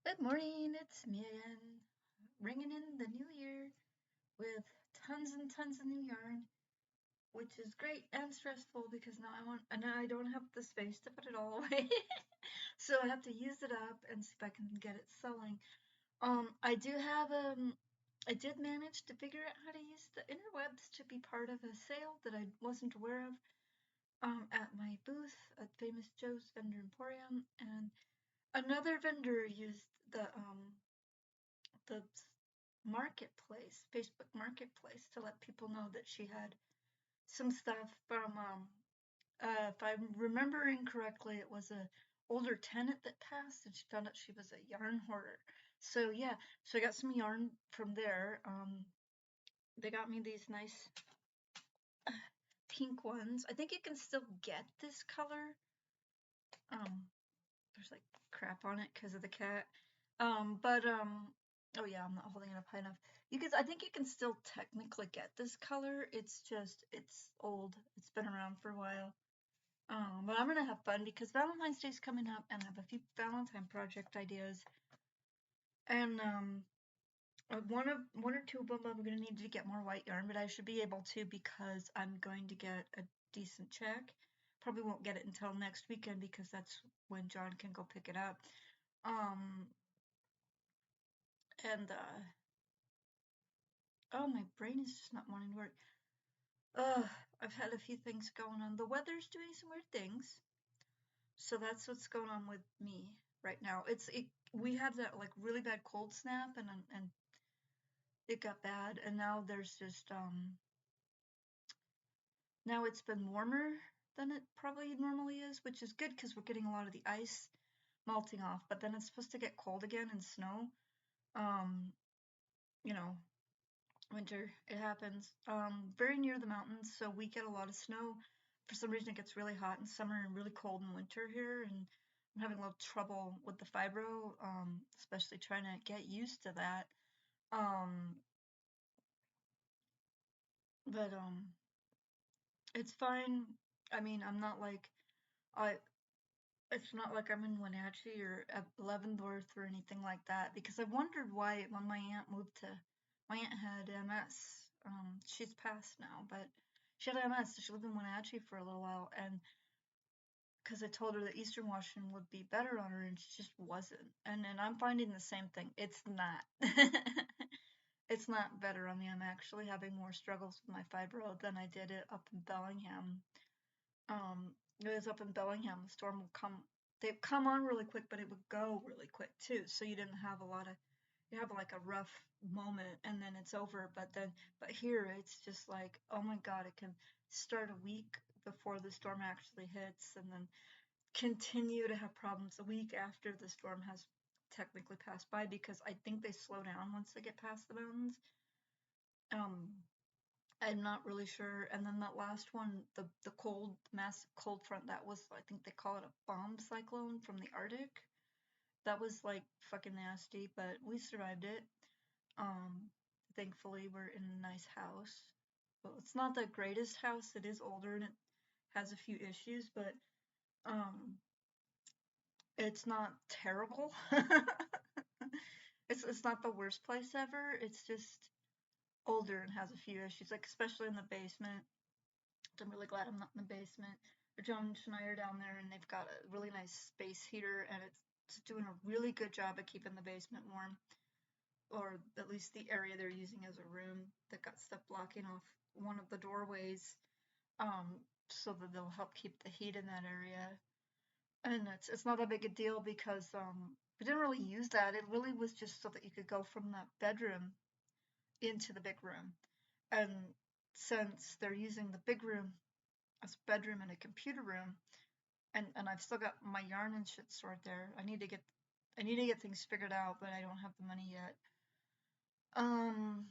Good morning, it's me again, ringing in the new year with tons and tons of new yarn, which is great and stressful because now I don't have the space to put it all away. So I have to use it up and see if I can get it selling. I do have I did manage to figure out how to use the interwebs to be part of a sale that I wasn't aware of at my booth at Famous Joe's Vendor Emporium, and another vendor used the marketplace, Facebook Marketplace, to let people know that she had some stuff from, if I'm remembering correctly, it was a older tenant that passed, and she found out she was a yarn hoarder. So yeah, so I got some yarn from there. They got me these nice pink ones. I think you can still get this color. Um, there's like crap on it because of the cat. Oh yeah, I'm not holding it up high enough. I think you can still technically get this color. It's old. It's been around for a while. But I'm gonna have fun because Valentine's Day's coming up, and I have a few Valentine project ideas. And one or two of them I'm gonna need to get more white yarn, but I should be able to because I'm going to get a decent check. Probably won't get it until next weekend because that's when John can go pick it up. Um, and oh, my brain is just not wanting to work. Ugh, I've had a few things going on. The weather's doing some weird things, so that's what's going on with me right now. We had that like really bad cold snap, and it got bad, and now there's just now it's been warmer than it probably normally is, which is good because we're getting a lot of the ice melting off. But then it's supposed to get cold again and snow. Um, you know, winter, it happens. Very near the mountains, so we get a lot of snow. For some reason, it gets really hot in summer and really cold in winter here, and I'm having a little trouble with the fibro, especially trying to get used to that. Um, but it's fine. I mean, I. It's not like I'm in Wenatchee or at Leavenworth or anything like that because I wondered why when my aunt had MS. She's passed now, but she had MS, so she lived in Wenatchee for a little while, and because I told her that Eastern Washington would be better on her, and she just wasn't. And I'm finding the same thing. It's not. It's not better on me. I'm actually having more struggles with my fibro than I did it up in Bellingham. It was up in Bellingham. The storm would come. They'd come on really quick, but it would go really quick too. So you didn't have a lot of. You have like a rough moment, and then it's over. But here it's just like, oh my God, it can start a week before the storm actually hits, and then continue to have problems a week after the storm has technically passed by because I think they slow down once they get past the mountains. Um, I'm not really sure. And then that last one, the cold, massive cold front, that was, I think they call it a bomb cyclone from the Arctic. That was like fucking nasty, but we survived it. Um, Thankfully we're in a nice house. Well, it's not the greatest house. It is older and it has a few issues, but um, it's not terrible. It's not the worst place ever. It's just older and has a few issues, like especially in the basement. I'm really glad I'm not in the basement. John and I are down there, and they've got a really nice space heater, and it's doing a really good job of keeping the basement warm, or at least the area they're using as a room that got stuff blocking off one of the doorways, so that they'll help keep the heat in that area. And it's not that big a deal because we didn't really use that. It really was just so that you could go from that bedroom into the big room. And since they're using the big room as a bedroom and a computer room, and I've still got my yarn and shit stored there. I need to get things figured out, but I don't have the money yet. Um,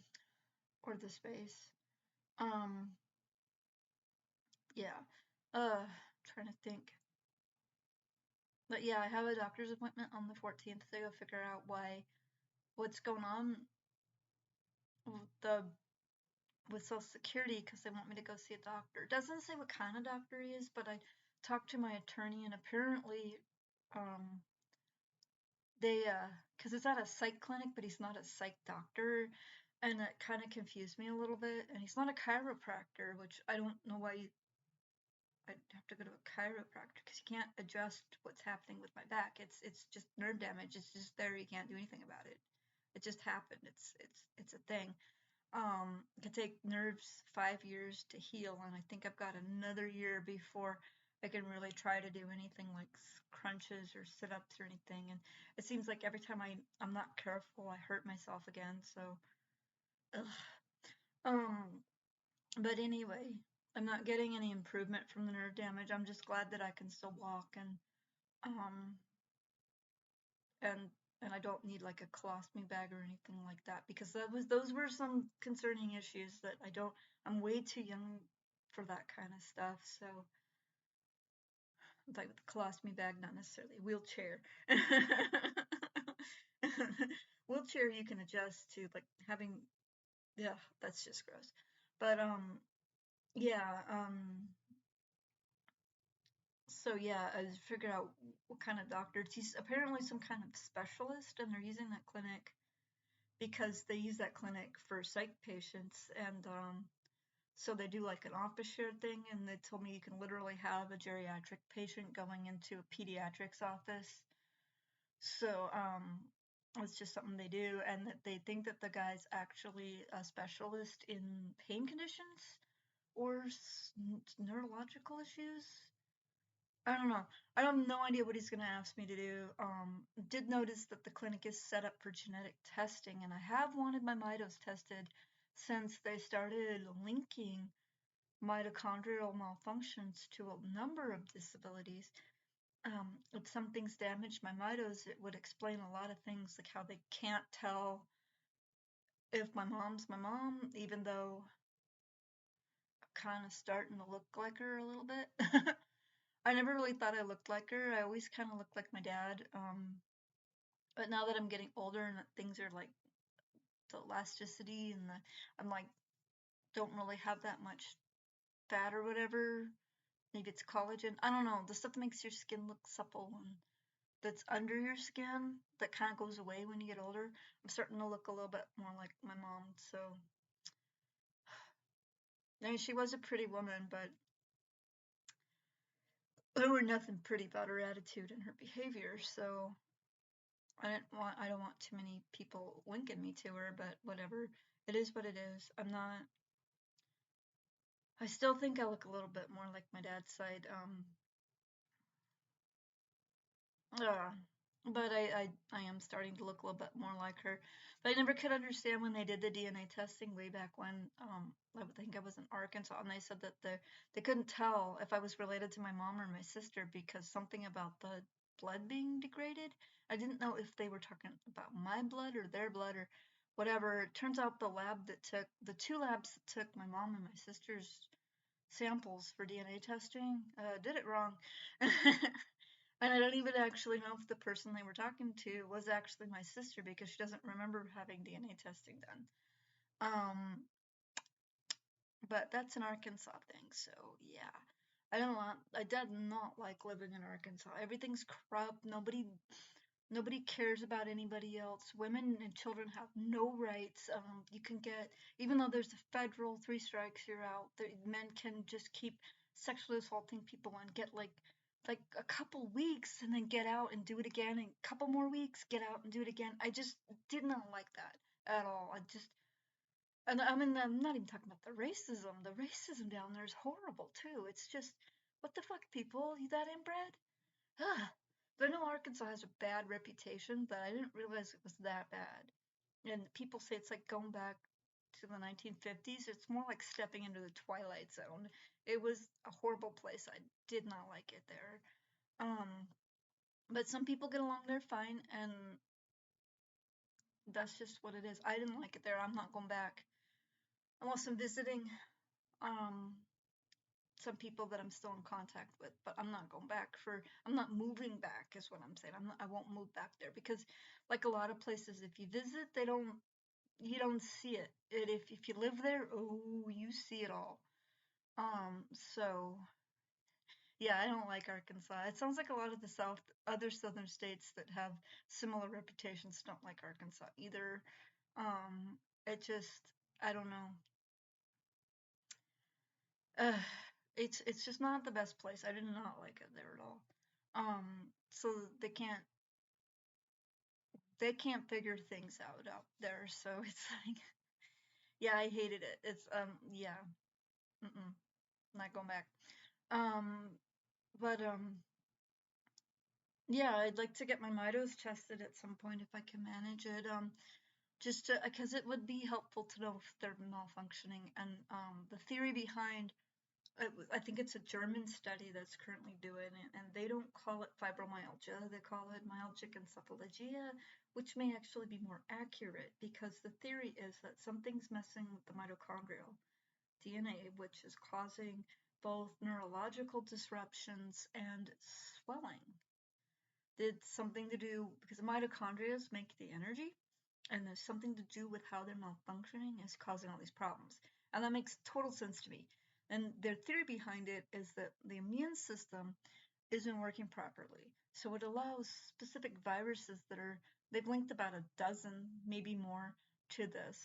or the space. Um, yeah. Trying to think. But yeah, I have a doctor's appointment on the 14th to go figure out what's going on with the with Social Security because they want me to go see a doctor. It doesn't say what kind of doctor he is, but I talked to my attorney, and apparently, um, they because it's at a psych clinic, but he's not a psych doctor, and that kind of confused me a little bit. And he's not a chiropractor, which I don't know why I'd have to go to a chiropractor because you can't adjust what's happening with my back. It's just nerve damage. It's just there. You can't do anything about it. It just happened. It's a thing. It could take nerves 5 years to heal, and I think I've got another year before I can really try to do anything like crunches or sit-ups or anything. And it seems like every time I'm not careful, I hurt myself again. So, ugh. Um, but anyway, I'm not getting any improvement from the nerve damage. I'm just glad that I can still walk um and and I don't need like a colostomy bag or anything like that because those were some concerning issues that I'm way too young for that kind of stuff. So like with the colostomy bag, not necessarily wheelchair. Wheelchair you can adjust to like having, yeah, that's just gross. But yeah, so yeah, I just figured out what kind of doctor. He's apparently some kind of specialist, and they're using that clinic because they use that clinic for psych patients, and so they do like an office share thing, and they told me you can literally have a geriatric patient going into a pediatrics office. So it's just something they do, and that they think that the guy's actually a specialist in pain conditions or neurological issues. I don't know. I have no idea what he's going to ask me to do. Did notice that the clinic is set up for genetic testing, and I have wanted my mitos tested since they started linking mitochondrial malfunctions to a number of disabilities. If something's damaged my mitos, it would explain a lot of things, like how they can't tell if my mom's my mom, even though I'm kind of starting to look like her a little bit. I never really thought I looked like her. I always kind of looked like my dad. But now that I'm getting older and that things are like the elasticity and I'm like, don't really have that much fat or whatever. Maybe it's collagen. I don't know. The stuff that makes your skin look supple and that's under your skin that kind of goes away when you get older. I'm starting to look a little bit more like my mom. So, I mean, she was a pretty woman, but there were nothing pretty about her attitude and her behavior. So, I don't want too many people linking me to her, but whatever. It is what it is. I still think I look a little bit more like my dad's side. Uh, but I am starting to look a little bit more like her. But I never could understand when they did the DNA testing way back when. I would think I was in Arkansas, and they said that they couldn't tell if I was related to my mom or my sister because something about the blood being degraded. I didn't know if they were talking about my blood or their blood or whatever. It turns out the two labs that took my mom and my sister's samples for DNA testing did it wrong. And I don't even actually know if the person they were talking to was actually my sister because she doesn't remember having DNA testing done. Um, but that's an Arkansas thing, so yeah. I did not like living in Arkansas. Everything's corrupt. Nobody cares about anybody else. Women and children have no rights. You can get, even though there's a federal 3 strikes, you're out. The men can just keep sexually assaulting people and get like a couple weeks and then get out and do it again and a couple more weeks, get out and do it again. I just did not like that at all. And I mean, I'm not even talking about the racism. The racism down there is horrible too. It's just, what the fuck, people? You that inbred? Ugh. I know Arkansas has a bad reputation, but I didn't realize it was that bad. And people say it's like going back to the 1950s. It's more like stepping into the Twilight Zone. It was a horrible place. I did not like it there. Um, but some people get along there fine, and that's just what it is. I didn't like it there. I'm not going back unless I'm visiting um, some people that I'm still in contact with. But I'm not going back for. I'm not moving back, is what I'm saying. I won't move back there because, like a lot of places, if you visit, you don't see it. If you live there, oh, you see it all. So Yeah, I don't like Arkansas. It sounds like a lot of the other southern states that have similar reputations don't like Arkansas either. Um, it just, I don't know. Uh, it's just not the best place. I did not like it there at all. So they can't figure things out there. So it's like, yeah, I hated it. It's yeah, mm-mm, not going back. Um, but yeah, I'd like to get my mitos tested at some point if I can manage it. Just to, because it would be helpful to know if they're malfunctioning. And the theory behind, I think it's a German study that's currently doing it, and they don't call it fibromyalgia, they call it myalgic encephalgia, which may actually be more accurate because the theory is that something's messing with the mitochondrial DNA, which is causing both neurological disruptions and swelling. It's something to do because the mitochondria make the energy, and there's something to do with how they're malfunctioning is causing all these problems. And that makes total sense to me. And their theory behind it is that the immune system isn't working properly. So it allows specific viruses they've linked about a dozen, maybe more, to this,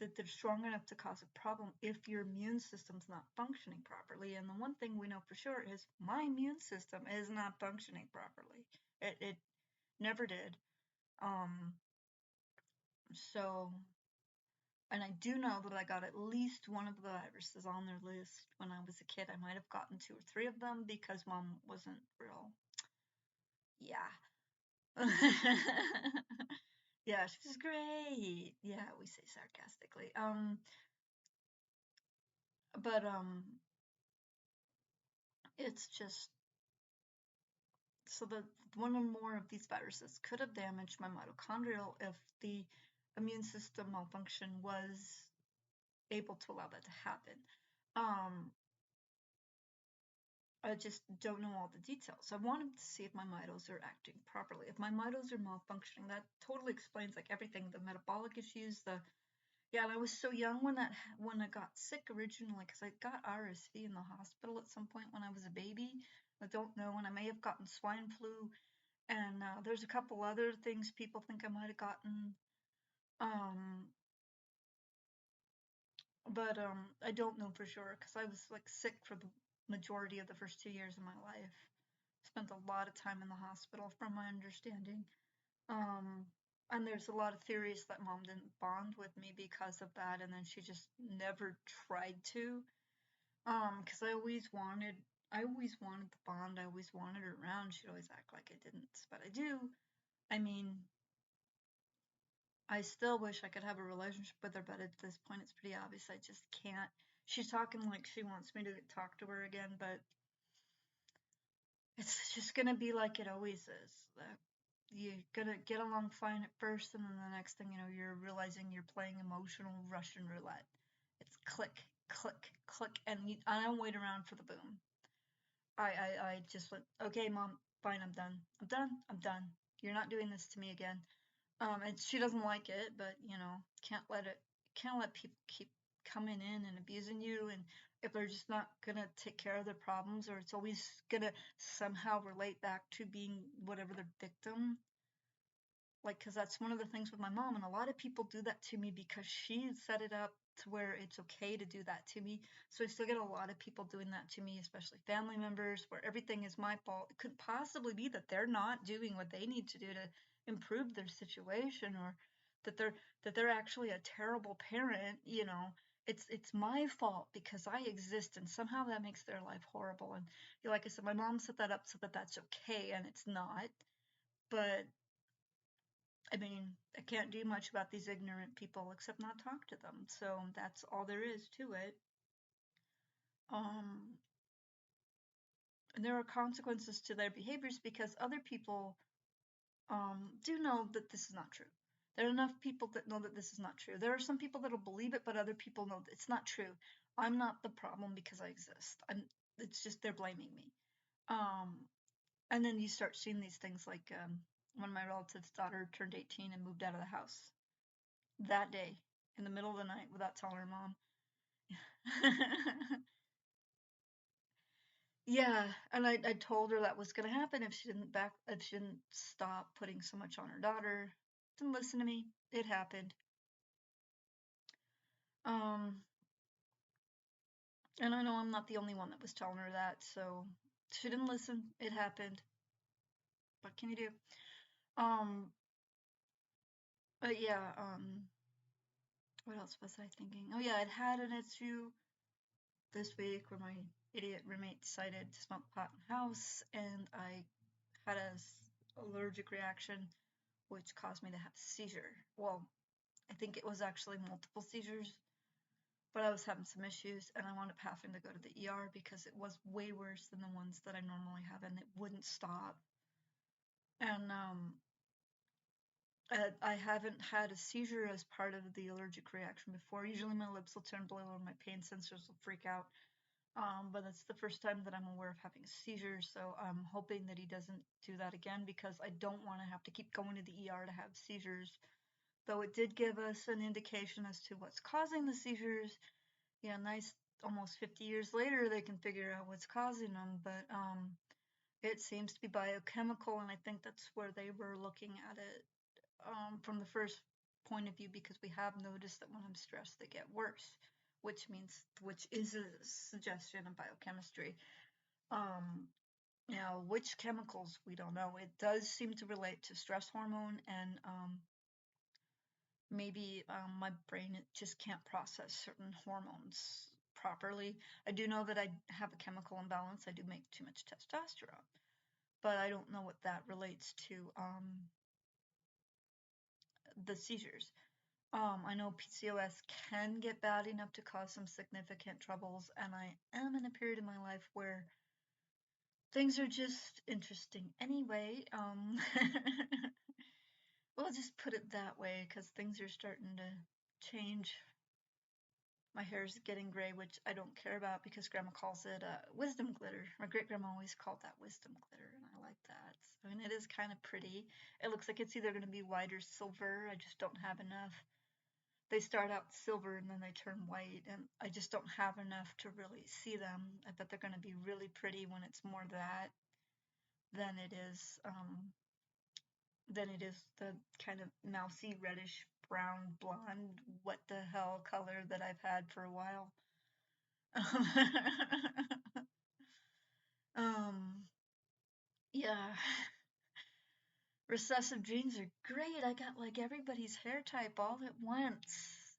that they're strong enough to cause a problem if your immune system's not functioning properly. And the one thing we know for sure is my immune system is not functioning properly. It never did. Um, so and I do know that I got at least one of the viruses on their list when I was a kid. I might have gotten two or three of them because mom wasn't real. Yeah. Yeah, she was great. Yeah, we say sarcastically. But it's just so that one or more of these viruses could have damaged my mitochondrial if the immune system malfunction was able to allow that to happen. Um, I just don't know all the details. I wanted to see if my mitos are acting properly. If my mitos are malfunctioning, that totally explains like everything, the metabolic issues, the yeah, and I was so young when I got sick originally because I got RSV in the hospital at some point when I was a baby. I don't know, and I may have gotten swine flu, and there's a couple other things people think I might have gotten. Um, but I don't know for sure because I was like sick for the majority of the first 2 years of my life. Spent a lot of time in the hospital, from my understanding. Um, and there's a lot of theories that mom didn't bond with me because of that, and then she just never tried to. Because I always wanted the bond. I always wanted her around. She'd always act like I didn't, but I do. I mean, I still wish I could have a relationship with her, but at this point, it's pretty obvious I just can't. She's talking like she wants me to talk to her again, but it's just gonna be like it always is. You're gonna get along fine at first, and then the next thing you know, you're realizing you're playing emotional Russian roulette. It's click, click, click, and I don't wait around for the boom. I just went, okay, mom, fine, I'm done. I'm done. I'm done. You're not doing this to me again. And she doesn't like it, but can't let people keep coming in and abusing you. And if they're just not gonna take care of their problems, or it's always gonna somehow relate back to being whatever their victim, like, because that's one of the things with my mom, and a lot of people do that to me because she set it up to where it's okay to do that to me. So I still get a lot of people doing that to me, especially family members, where everything is my fault. It could possibly be that they're not doing what they need to do to improve their situation, or that they're actually a terrible parent. It's my fault because I exist, and somehow that makes their life horrible. And like I said, my mom set that up so that that's okay, and it's not. But I mean, I can't do much about these ignorant people except not talk to them. So that's all there is to it. Um, and there are consequences to their behaviors because other people do know that this is not true. There are enough people that know that this is not true. There are some people that'll believe it, but other people know that it's not true. I'm not the problem because I exist. It's just they're blaming me. Um, and then you start seeing these things like when my relative's daughter turned 18 and moved out of the house that day in the middle of the night without telling her mom. Yeah, and I told her that was gonna happen if she didn't stop putting so much on her daughter. Didn't listen to me. It happened. Um, and I know I'm not the only one that was telling her that, so she didn't listen. It happened. What can you do? Um, but yeah, what else was I thinking? Oh yeah, I'd had an issue this week where my idiot roommate decided to smoke pot in the house, and I had a allergic reaction, which caused me to have a seizure. Well, I think it was actually multiple seizures, but I was having some issues, and I wound up having to go to the ER because it was way worse than the ones that I normally have, and it wouldn't stop. And I haven't had a seizure as part of the allergic reaction before. Usually my lips will turn blue and my pain sensors will freak out. But it's the first time that I'm aware of having a seizure, so I'm hoping that he doesn't do that again because I don't want to have to keep going to the ER to have seizures. Though it did give us an indication as to what's causing the seizures. Yeah, nice. Almost 50 years later, they can figure out what's causing them, but it seems to be biochemical, and I think that's where they were looking at it from the first point of view because we have noticed that when I'm stressed, they get worse, which is a suggestion of biochemistry. Um, now, which chemicals we don't know. It does seem to relate to stress hormone and maybe my brain just can't process certain hormones properly. I do know that I have a chemical imbalance. I do make too much testosterone, but I don't know what that relates to the seizures. I know PCOS can get bad enough to cause some significant troubles, and I am in a period in my life where things are just interesting anyway. We'll just put it that way because things are starting to change. My hair is getting gray, which I don't care about because grandma calls it wisdom glitter. My great grandma always called that wisdom glitter, and I like that. So, and it is kind of pretty. It looks like it's either going to be white or silver. I just don't have enough. They start out silver and then they turn white, and I just don't have enough to really see them. I bet they're going to be really pretty when it's more that than it is the kind of mousy reddish brown blonde what the hell color that I've had for a while. um, yeah, recessive genes are great. I got like everybody's hair type all at once,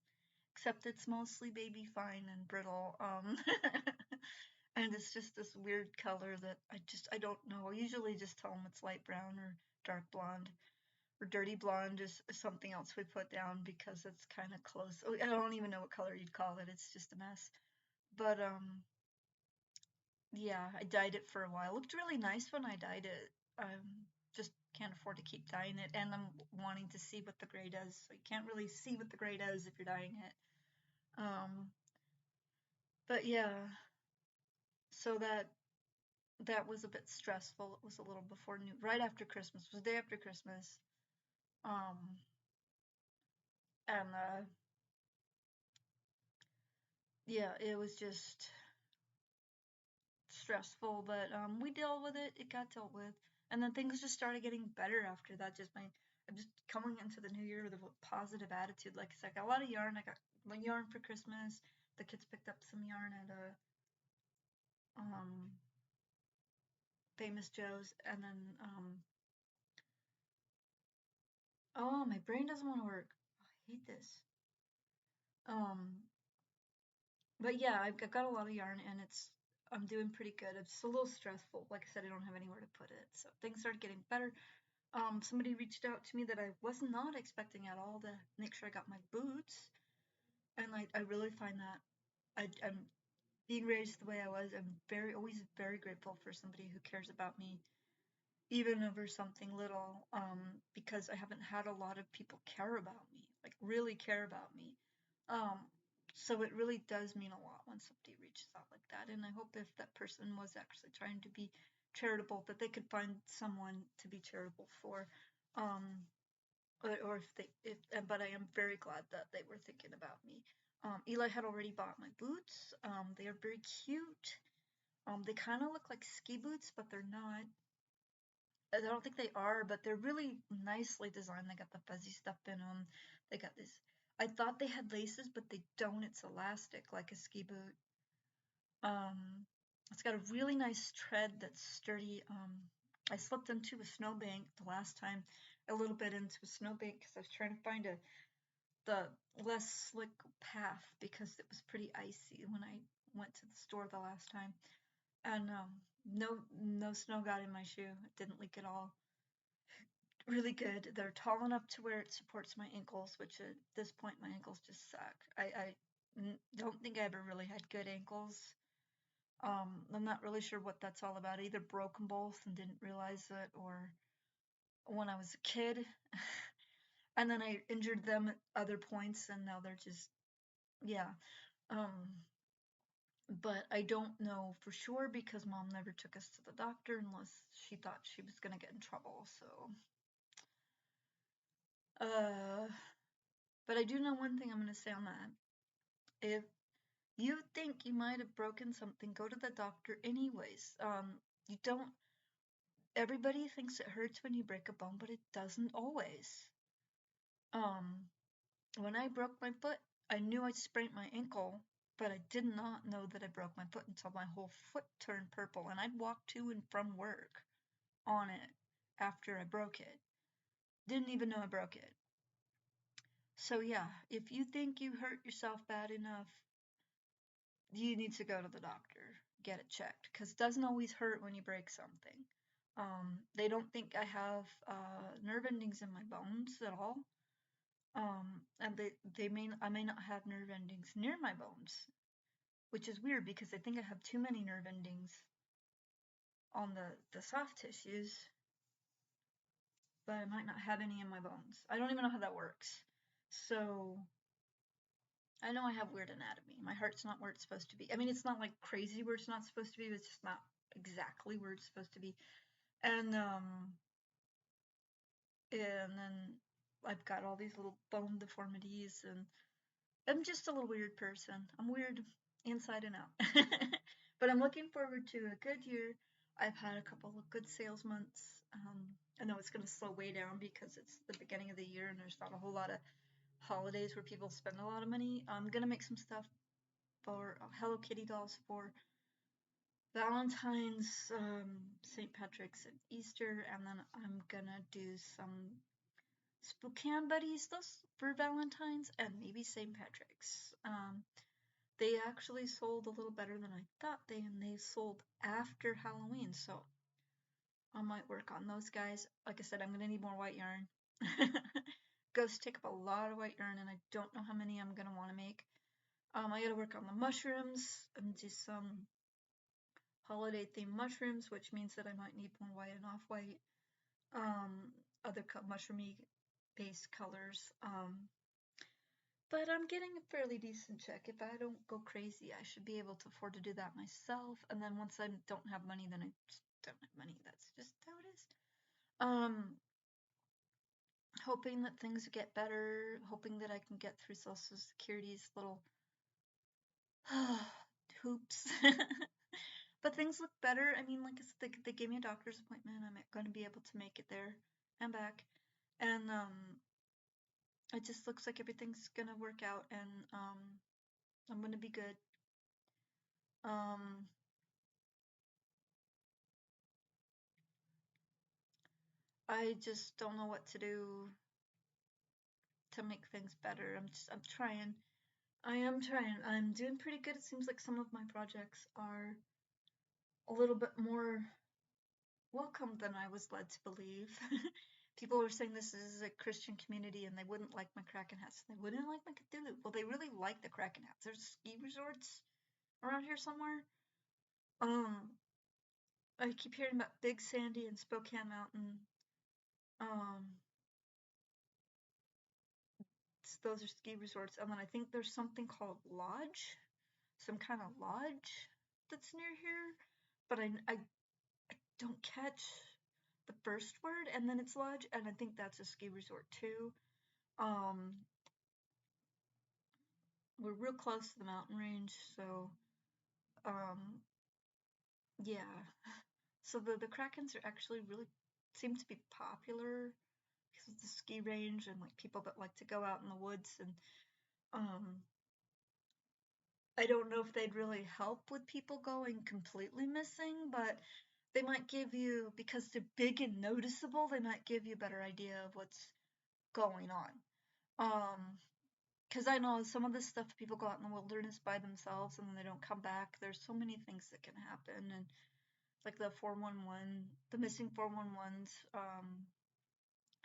except it's mostly baby fine and brittle. And it's just this weird color that I don't know. I usually just tell them it's light brown or dark blonde. Or dirty blonde is something else we put down because it's kind of close. Oh, I don't even know what color you'd call it. It's just a mess. But yeah, I dyed it for a while. It looked really nice when I dyed it. Just can't afford to keep dyeing it, and I'm wanting to see what the gray does. So you can't really see what the gray does if you're dyeing it. But yeah, so that was a bit stressful. It was a little before new, right after Christmas. It was the day after Christmas. Um, and yeah, it was just stressful, but we dealt with it. It got dealt with, and then things just started getting better after that. I'm just coming into the new year with a positive attitude. Like I said, I got a lot of yarn. I got yarn for Christmas. The kids picked up some yarn at um Famous Joe's, and then oh, my brain doesn't want to work. Oh, I hate this. Um, but yeah, I've got a lot of yarn, and I'm doing pretty good. It's a little stressful. Like I said, I don't have anywhere to put it, so things started getting better. Somebody reached out to me that I was not expecting at all to make sure I got my boots, and I really find that I'm being raised the way I was. I'm always very grateful for somebody who cares about me, even over something little, because I haven't had a lot of people care about me, like really care about me. Um, so it really does mean a lot when somebody reaches out like that. And I hope if that person was actually trying to be charitable, that they could find someone to be charitable for. Um, or if they, if, but I am very glad that they were thinking about me. Eli had already bought my boots. They are very cute. They kind of look like ski boots, but they're not. I don't think they are, but they're really nicely designed. They got the fuzzy stuff in them. They got this. I thought they had laces, but they don't. It's elastic like a ski boot. Um, it's got a really nice tread that's sturdy. I slipped into a snowbank the last time, a little bit into a snowbank because I was trying to find the less slick path because it was pretty icy when I went to the store the last time. And no snow got in my shoe. It didn't leak at all. Really good. They're tall enough to where it supports my ankles, which at this point my ankles just suck. I don't think I ever really had good ankles. I'm not really sure what that's all about. I either broke them both and didn't realize it, or when I was a kid, and then I injured them at other points, and now they're just yeah. Um, but I don't know for sure because mom never took us to the doctor unless she thought she was gonna get in trouble. So, uh, but I do know one thing I'm gonna say on that. If you think you might have broken something, go to the doctor anyways. You don't. Everybody thinks it hurts when you break a bone, but it doesn't always. Um, when I broke my foot, I knew I sprained my ankle, but I did not know that I broke my foot until my whole foot turned purple, and I'd walk to and from work on it after I broke it. Didn't even know I broke it. So yeah, if you think you hurt yourself bad enough, you need to go to the doctor, get it checked, because it doesn't always hurt when you break something. They don't think I have nerve endings in my bones at all. And I may not have nerve endings near my bones, which is weird because I think I have too many nerve endings on the soft tissues, but I might not have any in my bones. I don't even know how that works. So I know I have weird anatomy. My heart's not where it's supposed to be. I mean, it's not like crazy where it's not supposed to be, but it's just not exactly where it's supposed to be. And then I've got all these little bone deformities, and I'm just a little weird person. I'm weird inside and out. But I'm looking forward to a good year. I've had a couple of good sales months. I know it's going to slow way down because it's the beginning of the year and there's not a whole lot of holidays where people spend a lot of money. I'm going to make some stuff for Hello Kitty dolls for Valentine's, St. Patrick's, and Easter, and then I'm gonna do some Spokane buddies those for Valentine's and maybe St. Patrick's. They actually sold a little better than I thought and they sold after Halloween, so I might work on those guys. Like I said, I'm gonna need more white yarn. Ghosts take up a lot of white yarn, and I don't know how many I'm gonna want to make. I gotta work on the mushrooms and do some holiday themed mushrooms, which means that I might need more white and off-white. Other mushroomy base colors. But I'm getting a fairly decent check. If I don't go crazy, I should be able to afford to do that myself. And then once I don't have money, then I just don't have money. That's just how it is. Hoping that things get better. Hoping that I can get through Social Security's little hoops. But things look better. I mean, like I said, they gave me a doctor's appointment. I'm going to be able to make it there and back. And it just looks like everything's going to work out, and I'm going to be good. Um, I just don't know what to do to make things better. I'm trying. I am trying. I'm doing pretty good. It seems like some of my projects are a little bit more welcome than I was led to believe. People were saying this is a Christian community and they wouldn't like my Kraken hats. They wouldn't like my Cthulhu. Well, they really like the Kraken hats. There's ski resorts around here somewhere. I keep hearing about Big Sandy and Spokane Mountain. Um, those are ski resorts. And then I think there's something called Lodge, some kind of lodge that's near here. But I don't catch the first word, and then it's lodge, and I think that's a ski resort too. We're real close to the mountain range, so Yeah. So the Krakens are actually really seem to be popular because of the ski range and like people that like to go out in the woods and um I don't know if they'd really help with people going completely missing, but they might give you, because they're big and noticeable, they might give you a better idea of what's going on. Because I know some of this stuff people go out in the wilderness by themselves and then they don't come back. There's so many things that can happen, and like the 411, the missing 411s,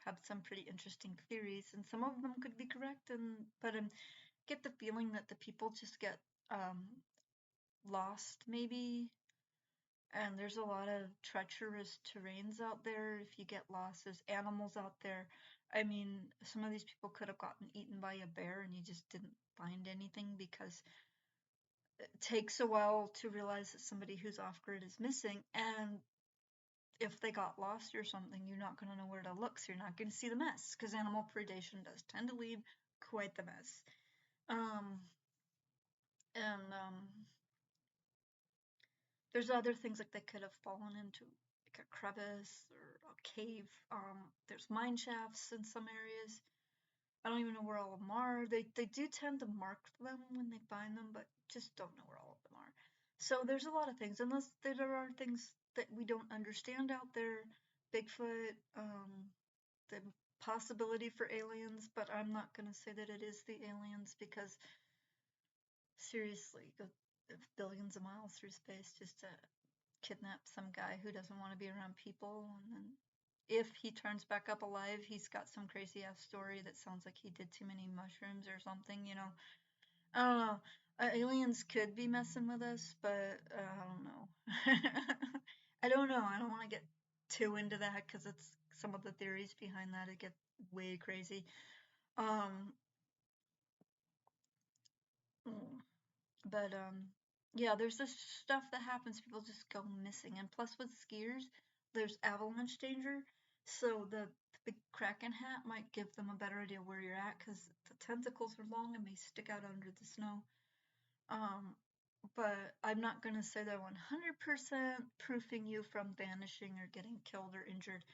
have some pretty interesting theories, and some of them could be correct, and but get the feeling that the people just get um, lost maybe, and there's a lot of treacherous terrains out there. If you get lost, there's animals out there. I mean, some of these people could have gotten eaten by a bear and you just didn't find anything because it takes a while to realize that somebody who's off grid is missing. And if they got lost or something, you're not going to know where to look, so you're not going to see the mess because animal predation does tend to leave quite the mess. Um, and there's other things like they could have fallen into, like a crevice or a cave. There's mine shafts in some areas. I don't even know where all of them are. They do tend to mark them when they find them, but just don't know where all of them are. So there's a lot of things, and there are things that we don't understand out there. Bigfoot, the possibility for aliens, but I'm not gonna say that it is the aliens because seriously, go billions of miles through space just to kidnap some guy who doesn't want to be around people, and then if he turns back up alive, he's got some crazy ass story that sounds like he did too many mushrooms or something, you know. I don't know. Aliens could be messing with us, but I don't know. I don't know. I don't want to get too into that because it's some of the theories behind that. It get way crazy. Um, mm, but yeah, there's this stuff that happens. People just go missing, and plus with skiers, there's avalanche danger. So the big kraken hat might give them a better idea where you're at because the tentacles are long and may stick out under the snow. Um, but I'm not gonna say they're 100% proofing you from vanishing or getting killed or injured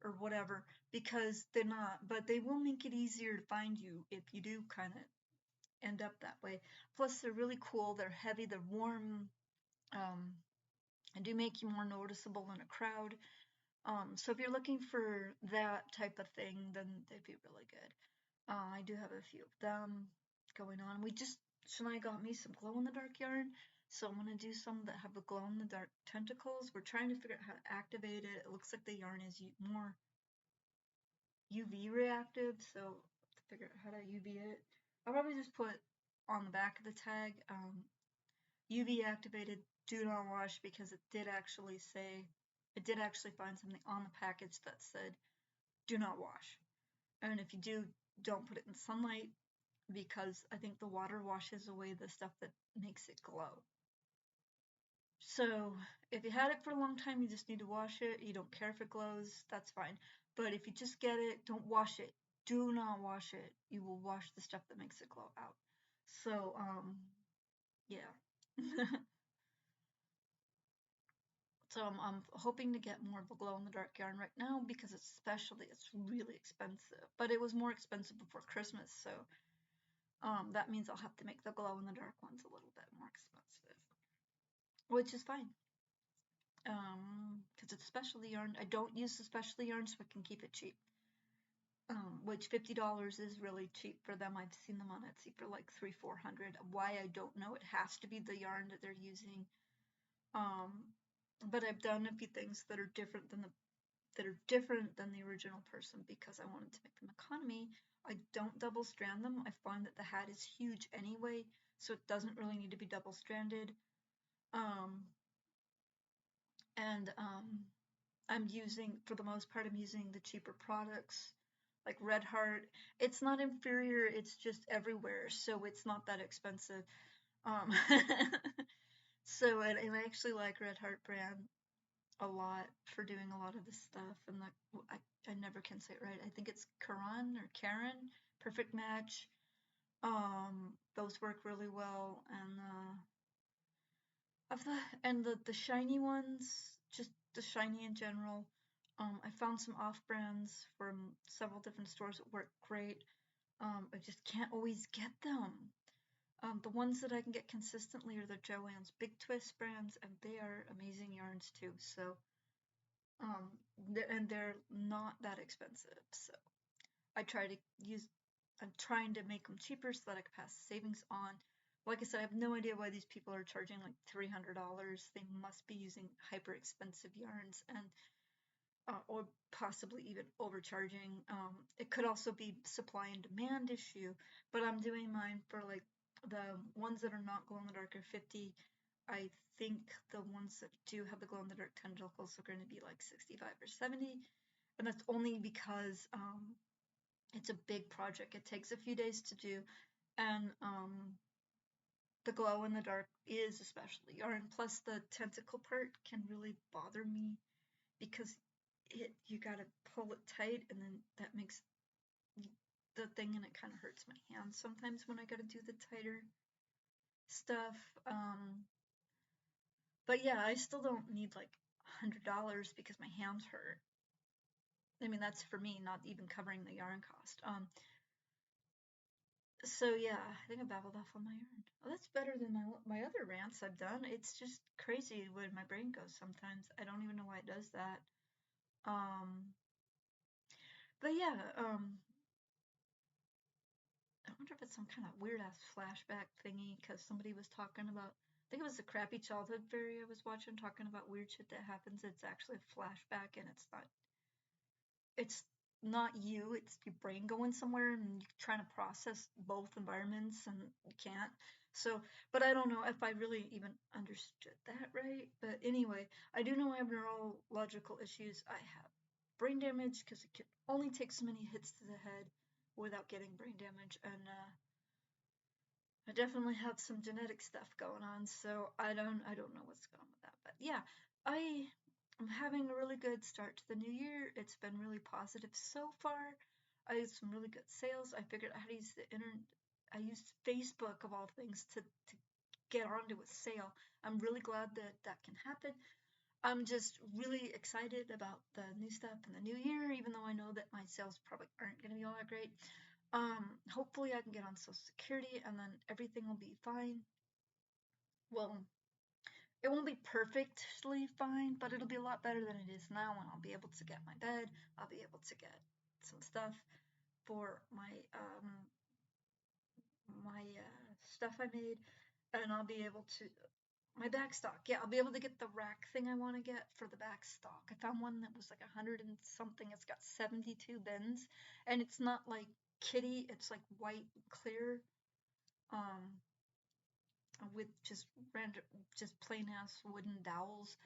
or whatever because they're not. But they will make it easier to find you if you do kind of end up that way. Plus, they're really cool. They're heavy. They're warm. Um, and do make you more noticeable in a crowd. So if you're looking for that type of thing, then they'd be really good. I do have a few of them going on. Shania got me some glow in the dark yarn, so I'm gonna do some that have the glow in the dark tentacles. We're trying to figure out how to activate it. It looks like the yarn is more UV reactive, so to figure out how to UV it. I'll probably just put on the back of the tag UV activated, do not wash, because it did actually find something on the package that said do not wash. And if you do, don't put it in sunlight because I think the water washes away the stuff that makes it glow. So if you had it for a long time, you just need to wash it. You don't care if it glows, that's fine. But if you just get it, don't wash it. Do not wash it. You will wash the stuff that makes it glow out. So, yeah. So I'm hoping to get more of a glow in the dark yarn right now because it's really expensive. But it was more expensive before Christmas, so that means I'll have to make the glow in the dark ones a little bit more expensive, which is fine. Because it's specialty yarn. I don't use the specialty yarn so I can keep it cheap. Which $50 is really cheap for them. I've seen them on Etsy for like $300-400. Why, I don't know. It has to be the yarn that they're using. Um, but I've done a few things that are different than the original person because I wanted to make them economy. I don't double strand them. I find that the hat is huge anyway, so it doesn't really need to be double stranded. Um, and for the most part, I'm using the cheaper products like Red Heart. It's not inferior, it's just everywhere, so it's not that expensive. Um, so, and I actually like Red Heart brand a lot for doing a lot of this stuff, and I never can say it right. I think it's Karan or Karen, Perfect Match. Those work really well, and of the and the shiny ones, just the shiny in general. I found some off brands from several different stores that work great. I just can't always get them. The ones that I can get consistently are the Joann's Big Twist brands, and they are amazing yarns too. So, um, and they're not that expensive. So I try to use. I'm trying to make them cheaper so that I can pass savings on. Like I said, I have no idea why these people are charging like $300. They must be using hyper expensive yarns and or possibly even overcharging. It could also be supply and demand issue, but I'm doing mine for like the ones that are not glow in the dark are 50. I think the ones that do have the glow in the dark tentacles are going to be like 65 or 70, and that's only because it's a big project. It takes a few days to do, and the glow in the dark is especially yarn. Plus, the tentacle part can really bother me because you gotta pull it tight, and then that makes the thing, and it kind of hurts my hands sometimes when I gotta do the tighter stuff. But yeah, I still don't need like $100 because my hands hurt. I mean, that's for me, not even covering the yarn cost. So yeah, I think I babbled off on my yarn. Oh, that's better than my other rants I've done. It's just crazy where my brain goes sometimes. I don't even know why it does that. Um, but yeah, I wonder if it's some kind of weird ass flashback thingy because somebody was talking about. I think it was the Crappy Childhood Fairy I was watching talking about weird shit that happens. It's actually a flashback, and it's not. It's not you. It's your brain going somewhere, and you're trying to process both environments, and you can't. So, but I don't know if I really even understood that right. But anyway, I do know I have neurological issues. I have brain damage because it can only take so many hits to the head without getting brain damage, and I definitely have some genetic stuff going on, so I don't know what's going on with that. But yeah, I'm having a really good start to the new year. It's been really positive so far. I had some really good sales. I figured out how to use the internet. I used Facebook of all things to get onto a sale. I'm really glad that that can happen. I'm just really excited about the new stuff in the new year, even though I know that my sales probably aren't going to be all that great. Hopefully I can get on Social Security and then everything will be fine. Well, it won't be perfectly fine, but it'll be a lot better than it is now, and I'll be able to get my bed. I'll be able to get some stuff for my stuff I made, and I'll be able to my back stock. Yeah, I'll be able to get the rack thing I want to get for the back stock. I found one that was like 100 and something. It's got 72 bins, and it's not like kitty. It's like white clear. Um, with just random, just plain ass wooden dowels,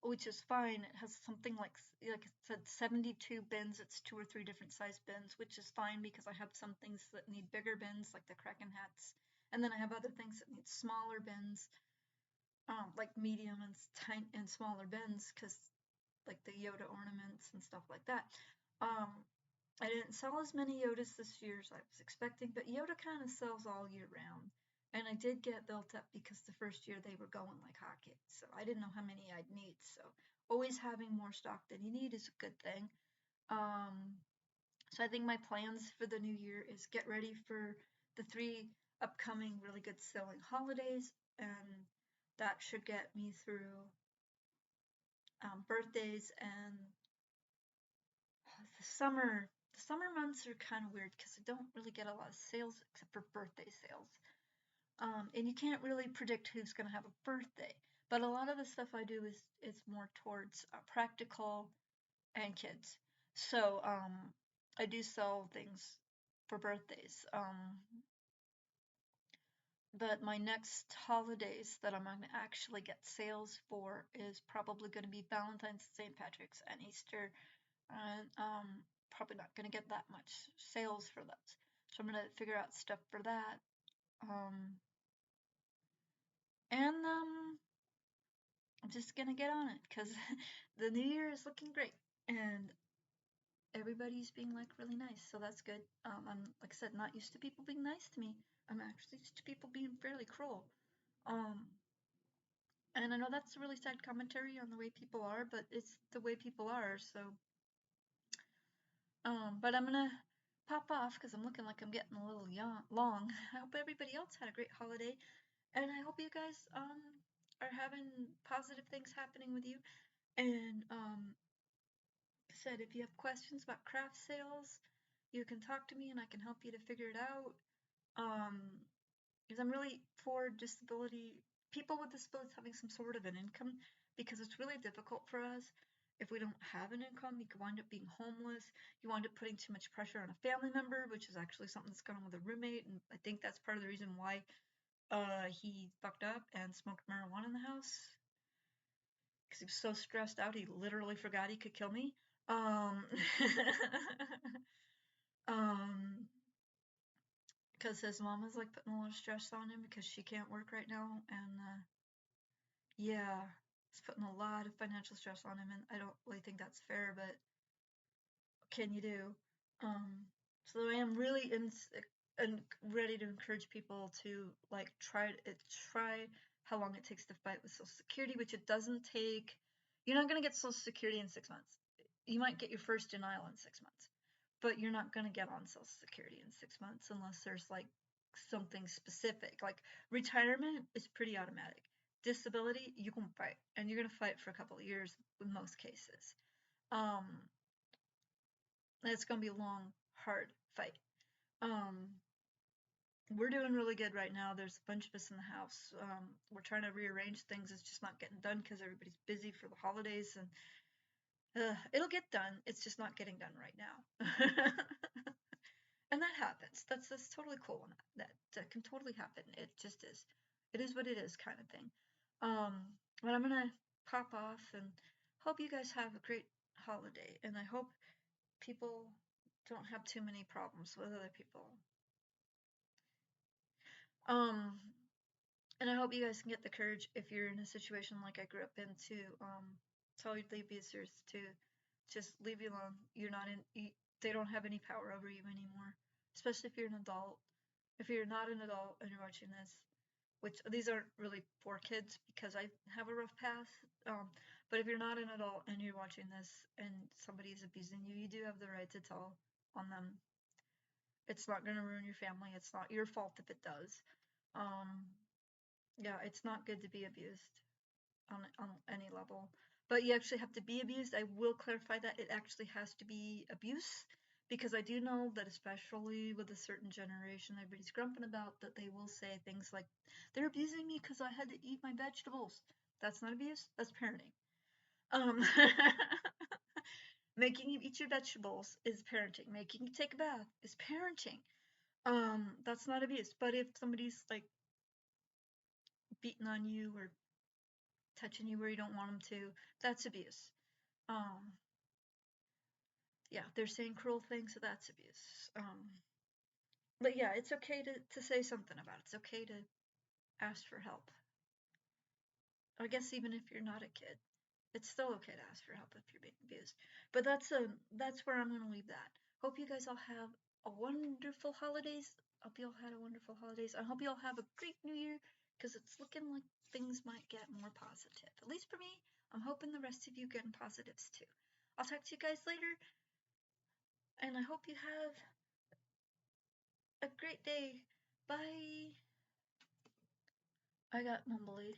which is fine. It has something like I said, 72 bins. It's 2 or 3 different size bins, which is fine because I have some things that need bigger bins, like the Kraken hats, and then I have other things that need smaller bins, like medium and tiny and smaller bins, because like the Yoda ornaments and stuff like that. Um, I didn't sell as many Yodas this year as I was expecting, but Yoda kind of sells all year round. And I did get built up because the first year they were going like hotcakes. So I didn't know how many I'd need. So always having more stock than you need is a good thing. Um, so I think my plans for the new year is get ready for the 3 upcoming really good selling holidays. And that should get me through birthdays and the summer months are kind of weird because I don't really get a lot of sales except for birthday sales. And you can't really predict who's going to have a birthday. But a lot of the stuff I do is more towards practical and kids. So I do sell things for birthdays. But my next holidays that I'm going to actually get sales for is probably going to be Valentine's, St. Patrick's, and Easter, and probably not going to get that much sales for those. So I'm going to figure out stuff for that. Um, and I'm just going to get on it because the new year is looking great and everybody's being like really nice. So that's good. I'm, like I said, not used to people being nice to me. I'm actually used to people being fairly cruel. Um, And I know that's a really sad commentary on the way people are, but it's the way people are. So, but I'm gonna pop off because I'm looking like I'm getting a little long. I hope everybody else had a great holiday, and I hope you guys are having positive things happening with you. And said if you have questions about craft sales, you can talk to me and I can help you to figure it out. Because I'm really for disability, people with disabilities having some sort of an income, because it's really difficult for us. If we don't have an income, you can wind up being homeless. You wind up putting too much pressure on a family member, which is actually something that's going on with a roommate. And I think that's part of the reason why he fucked up and smoked marijuana in the house. Because he was so stressed out, he literally forgot he could kill me. Um, um, because his mom is like putting a lot of stress on him because she can't work right now, and yeah, it's putting a lot of financial stress on him, and I don't really think that's fair, but what can you do? Um, so I am really and ready to encourage people to like try how long it takes to fight with Social Security, which it doesn't take. You're not gonna get Social Security in 6 months. You might get your first denial in 6 months, but you're not gonna get on Social Security in 6 months unless there's like something specific. Like retirement is pretty automatic. Disability, you can fight, and you're gonna fight for a couple of years in most cases. Um, it's gonna be a long, hard fight. Um, we're doing really good right now. There's a bunch of us in the house. We're trying to rearrange things. It's just not getting done because everybody's busy for the holidays, and it'll get done. It's just not getting done right now. And that happens. That's totally cool. And that can totally happen. It just is. It is what it is, kind of thing. But I'm gonna pop off and hope you guys have a great holiday, and I hope people don't have too many problems with other people. Um, and I hope you guys can get the courage if you're in a situation like I grew up in to tell the abusers to just leave you alone. You're not in. They don't have any power over you anymore. Especially if you're an adult. If you're not an adult and you're watching this, which these aren't really for kids because I have a rough past. But if you're not an adult and you're watching this and somebody is abusing you, you do have the right to tell on them. It's not going to ruin your family. It's not your fault if it does. Um, yeah, it's not good to be abused on any level. But you actually have to be abused. I will clarify that it actually has to be abuse because I do know that especially with a certain generation, everybody's grumping about that they will say things like, they're abusing me because I had to eat my vegetables. That's not abuse, that's parenting. Making you eat your vegetables is parenting. Making you take a bath is parenting. That's not abuse. But if somebody's like beating on you or touching you where you don't want them to, that's abuse. Um, yeah, they're saying cruel things, so that's abuse. But yeah, it's okay to say something about it. It's okay to ask for help. I guess even if you're not a kid, it's still okay to ask for help if you're being abused. But that's where I'm gonna leave that. Hope you guys all have a wonderful holidays. Hope you all had a wonderful holidays. I hope you all have a great new year because it's looking like things might get more positive. At least for me, I'm hoping the rest of you getting positives too. I'll talk to you guys later, and I hope you have a great day. Bye. I got mumbly.